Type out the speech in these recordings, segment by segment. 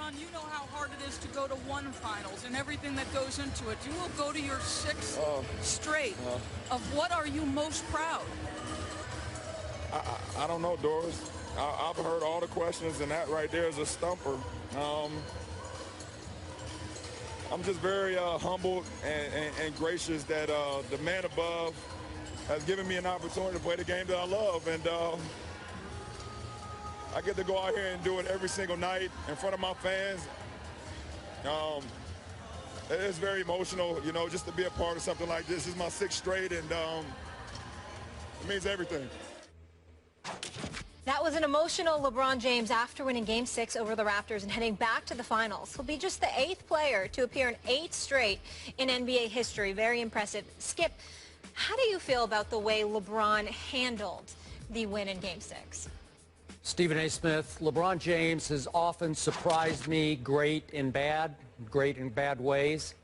LeBron, you know how hard it is to go to one finals and everything that goes into it. You will go to your sixth straight. Of what are you most proud? I don't know, Doris. I've heard all the questions, and that right there is a stumper. I'm just very humbled and gracious that the man above has given me an opportunity to play the game that I love. And I get to go out here and do it every single night in front of my fans. It is very emotional, you know, just to be a part of something like this. This is my sixth straight, and it means everything. That was an emotional LeBron James after winning Game 6 over the Raptors and heading back to the finals. He'll be just the 8th player to appear in 8 straight in NBA history. Very impressive. Skip, how do you feel about the way LeBron handled the win in Game 6? Stephen A. Smith, LeBron James has often surprised me great in bad ways.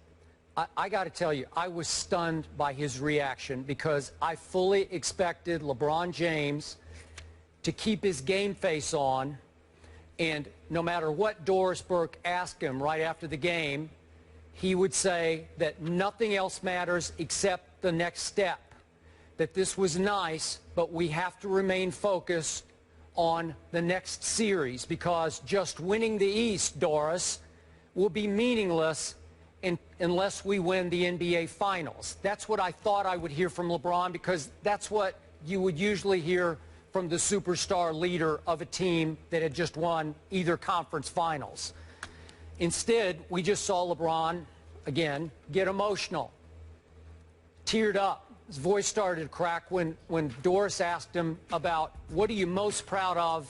I got to tell you, I was stunned by his reaction because I fully expected LeBron James to keep his game face on, and no matter what Doris Burke asked him right after the game, he would say that nothing else matters except the next step, that this was nice, but we have to remain focused on the next series because just winning the East, Doris, will be meaningless unless we win the NBA Finals. That's what I thought I would hear from LeBron because that's what you would usually hear from the superstar leader of a team that had just won either conference finals. Instead, we just saw LeBron, again, get emotional, teared up. His voice started to crack when Doris asked him about what are you most proud of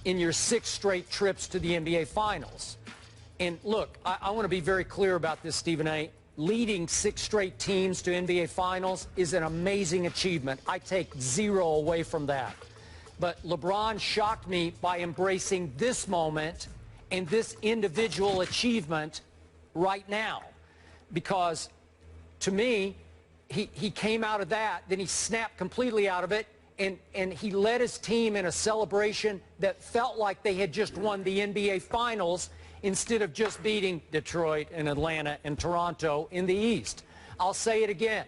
in your 6 straight trips to the NBA Finals. And look, I want to be very clear about this, Stephen A. Leading 6 straight teams to NBA Finals is an amazing achievement. I take 0 away from that. But LeBron shocked me by embracing this moment and this individual achievement right now. Because to me, he came out of that, then he snapped completely out of it, and he led his team in a celebration that felt like they had just won the NBA Finals instead of just beating Detroit and Atlanta and Toronto in the East. I'll say it again.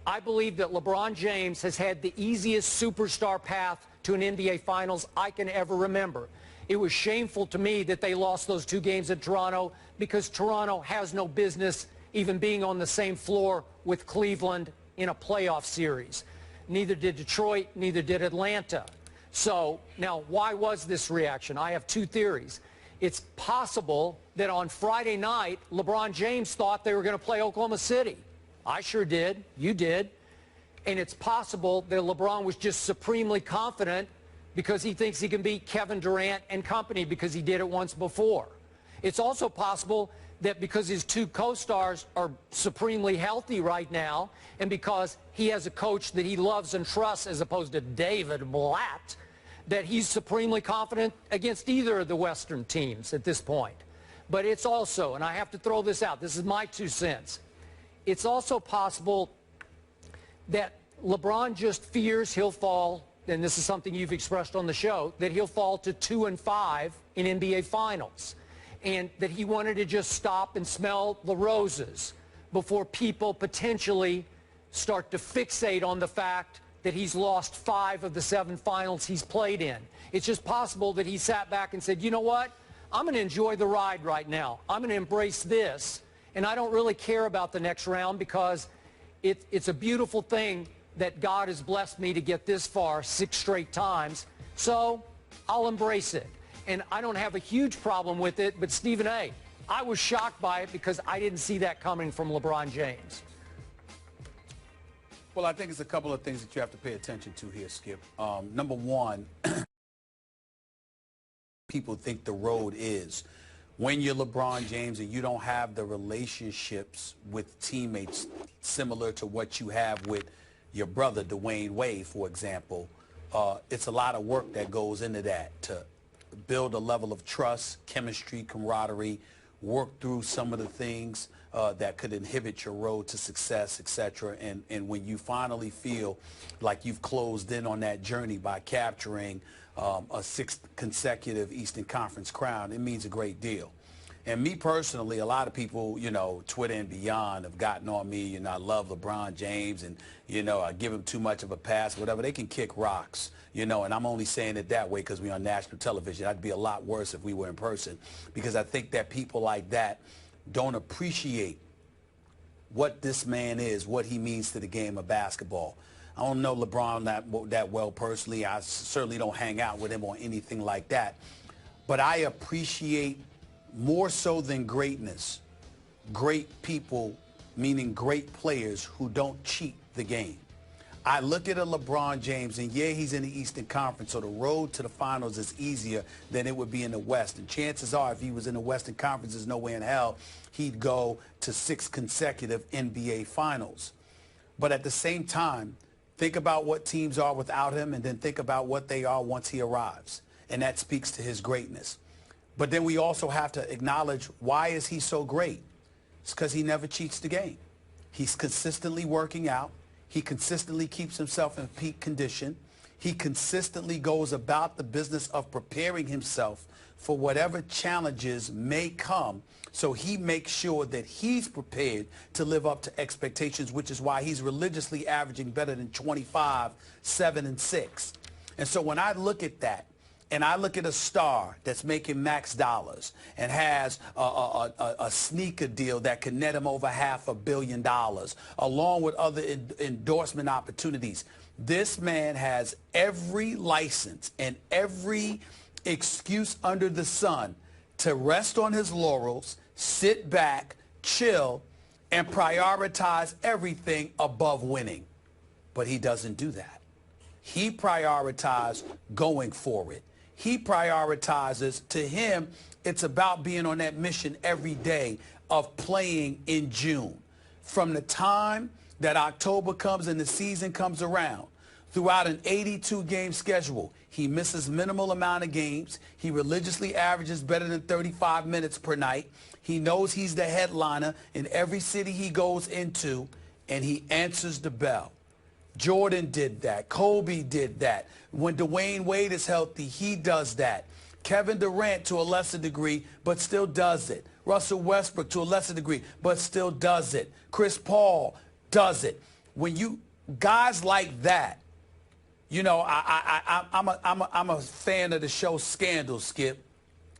I believe that LeBron James has had the easiest superstar path to an NBA Finals I can ever remember. It was shameful to me that they lost those 2 games at Toronto because Toronto has no business even being on the same floor with Cleveland in a playoff series. Neither did Detroit, neither did Atlanta. So now, why was this reaction? I have 2 theories. It's possible that on Friday night, LeBron James thought they were going to play Oklahoma City. I sure did. You did. And it's possible that LeBron was just supremely confident because he thinks he can beat Kevin Durant and company because he did it once before. It's also possible that because his 2 co-stars are supremely healthy right now and because he has a coach that he loves and trusts as opposed to David Blatt, that he's supremely confident against either of the Western teams at this point. But it's also, and I have to throw this out, this is my 2 cents, it's also possible that LeBron just fears he'll fall, and this is something you've expressed on the show, that he'll fall to 2-5 in NBA Finals, and that he wanted to just stop and smell the roses before people potentially start to fixate on the fact that he's lost 5 of the 7 finals he's played in. It's just possible that he sat back and said, you know what? I'm going to enjoy the ride right now. I'm going to embrace this, and I don't really care about the next round because it's a beautiful thing that God has blessed me to get this far 6 straight times, so I'll embrace it. And I don't have a huge problem with it, but Stephen A., I was shocked by it because I didn't see that coming from LeBron James. Well, I think it's a couple of things that you have to pay attention to here, Skip. Number one, people think the road is when you're LeBron James and you don't have the relationships with teammates similar to what you have with your brother, Dwayne Wade, for example. It's a lot of work that goes into that to build a level of trust, chemistry, camaraderie work through some of the things that could inhibit your road to success, etc. And when you finally feel like you've closed in on that journey by capturing a sixth consecutive Eastern Conference crown, it means a great deal. And me personally, a lot of people, you know, Twitter and beyond have gotten on me, you know, I love LeBron James and, you know, I give him too much of a pass, whatever. They can kick rocks, you know, and I'm only saying it that way because we're on national television. That'd be a lot worse if we were in person, because I think that people like that don't appreciate what this man is, what he means to the game of basketball. I don't know LeBron that well personally. I certainly don't hang out with him or anything like that. But I appreciate more so than greatness, great people, meaning great players who don't cheat the game. I look at a LeBron James, and yeah, he's in the Eastern Conference, so the road to the finals is easier than it would be in the West. And chances are, if he was in the Western Conference, there's no way in hell he'd go to 6 consecutive NBA finals. But at the same time, think about what teams are without him, and then think about what they are once he arrives. And that speaks to his greatness. But then we also have to acknowledge, why is he so great? It's because he never cheats the game. He's consistently working out. He consistently keeps himself in peak condition. He consistently goes about the business of preparing himself for whatever challenges may come. So he makes sure that he's prepared to live up to expectations, which is why he's religiously averaging better than 25, 7, and 6. And so when I look at that, and I look at a star that's making max dollars and has a sneaker deal that can net him over $500 million, along with other endorsement opportunities. This man has every license and every excuse under the sun to rest on his laurels, sit back, chill, and prioritize everything above winning. But he doesn't do that. He prioritizes going for it. He prioritizes, to him, it's about being on that mission every day of playing in June. From the time that October comes and the season comes around, throughout an 82-game schedule, he misses minimal amount of games. He religiously averages better than 35 minutes per night. He knows he's the headliner in every city he goes into, and he answers the bell. Jordan did that. Kobe did that. When Dwayne Wade is healthy, he does that. Kevin Durant to a lesser degree, but still does it. Russell Westbrook to a lesser degree, but still does it. Chris Paul does it. When you guys like that, you know, I'm a fan of the show Scandal, Skip,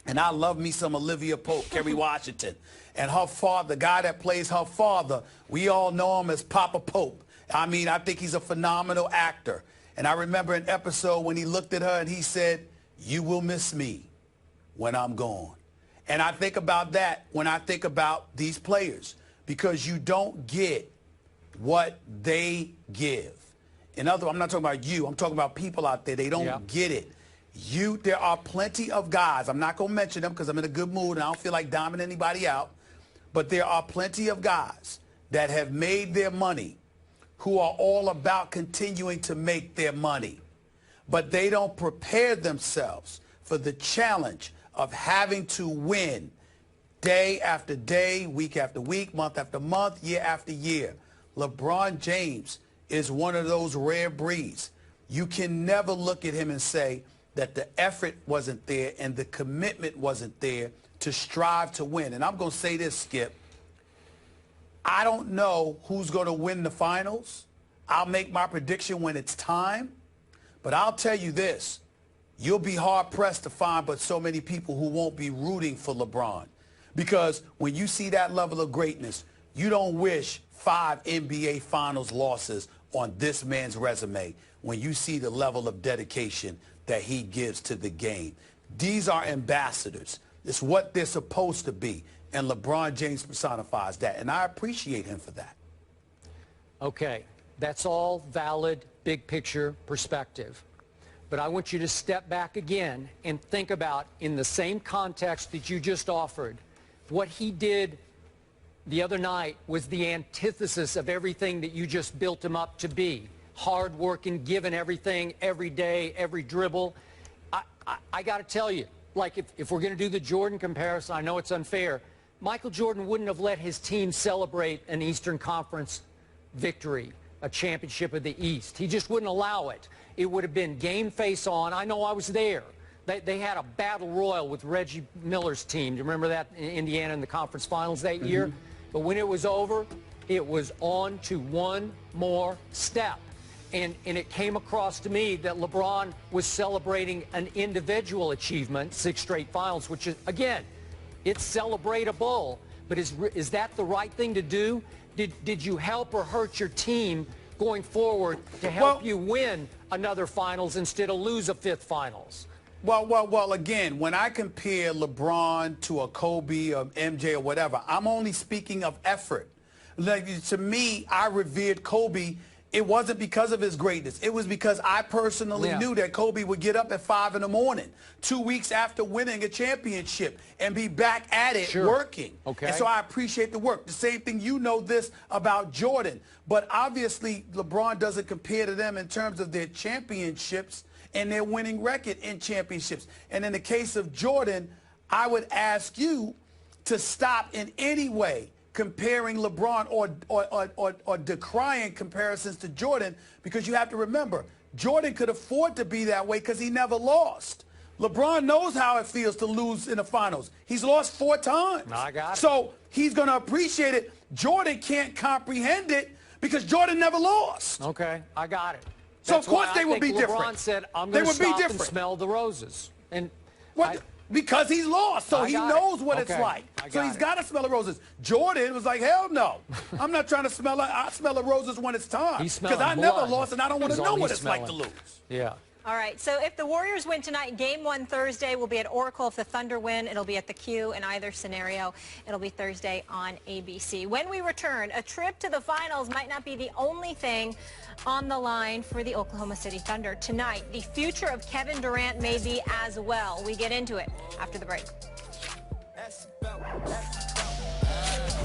and I love me some Olivia Pope, Kerry Washington, and her father, the guy that plays her father. We all know him as Papa Pope. I mean, I think he's a phenomenal actor. And I remember an episode when he looked at her and he said, "You will miss me when I'm gone." And I think about that when I think about these players, because you don't get what they give. In other words, I'm not talking about you. I'm talking about people out there. They don't get it. There are plenty of guys. I'm not going to mention them because I'm in a good mood and I don't feel like diming anybody out. But there are plenty of guys that have made their money who are all about continuing to make their money. But they don't prepare themselves for the challenge of having to win day after day, week after week, month after month, year after year. LeBron James is one of those rare breeds. You can never look at him and say that the effort wasn't there and the commitment wasn't there to strive to win. And I'm going to say this, Skip. I don't know who's going to win the finals. I'll make my prediction when it's time. But I'll tell you this. You'll be hard-pressed to find but so many people who won't be rooting for LeBron. Because when you see that level of greatness, you don't wish 5 NBA Finals losses on this man's resume when you see the level of dedication that he gives to the game. These are ambassadors. It's what they're supposed to be. And LeBron James personifies that. And I appreciate him for that. Okay, that's all valid, big picture perspective. But I want you to step back again and think about, in the same context that you just offered, what he did the other night was the antithesis of everything that you just built him up to be. Hard working, giving everything, every day, every dribble. I got to tell you, like if we're going to do the Jordan comparison, I know it's unfair, Michael Jordan wouldn't have let his team celebrate an Eastern Conference victory, a championship of the East. He just wouldn't allow it. It would have been game face on. I know I was there. They had a battle royal with Reggie Miller's team. Do you remember that in Indiana in the conference finals that year? But when it was over, it was on to one more step. And it came across to me that LeBron was celebrating an individual achievement, 6 straight finals, which is, again, it's celebratable. But is that the right thing to do? Did you help or hurt your team going forward to help you win another finals instead of lose a 5th finals? Well, again, when I compare LeBron to a Kobe or MJ or whatever, I'm only speaking of effort. Like, to me, I revered Kobe. It wasn't because of his greatness. It was because I personally knew that Kobe would get up at 5 in the morning, 2 weeks after winning a championship, and be back at it working. Okay. And so I appreciate the work. The same thing, you know this about Jordan. But obviously, LeBron doesn't compare to them in terms of their championships and their winning record in championships. And in the case of Jordan, I would ask you to stop in any way comparing LeBron or decrying comparisons to Jordan, because you have to remember, Jordan could afford to be that way because he never lost. LeBron knows how it feels to lose in the finals. He's lost 4 times. I got it. So he's going to appreciate it. Jordan can't comprehend it because Jordan never lost. Okay, I got it. So of course they would be different. LeBron said, I'm going to stop and smell the roses. And because he's lost, so he knows what it's like. So he's got to smell the roses. Jordan was like, hell no. I'm not trying to smell it. I smell the roses when it's time. Because I never lost, and I don't want to know what it's like to lose. Yeah. All right, so if the Warriors win tonight, Game 1 Thursday will be at Oracle. If the Thunder win, it'll be at the Q. In either scenario, it'll be Thursday on ABC. When we return, a trip to the finals might not be the only thing on the line for the Oklahoma City Thunder. Tonight, the future of Kevin Durant may be as well. We get into it after the break.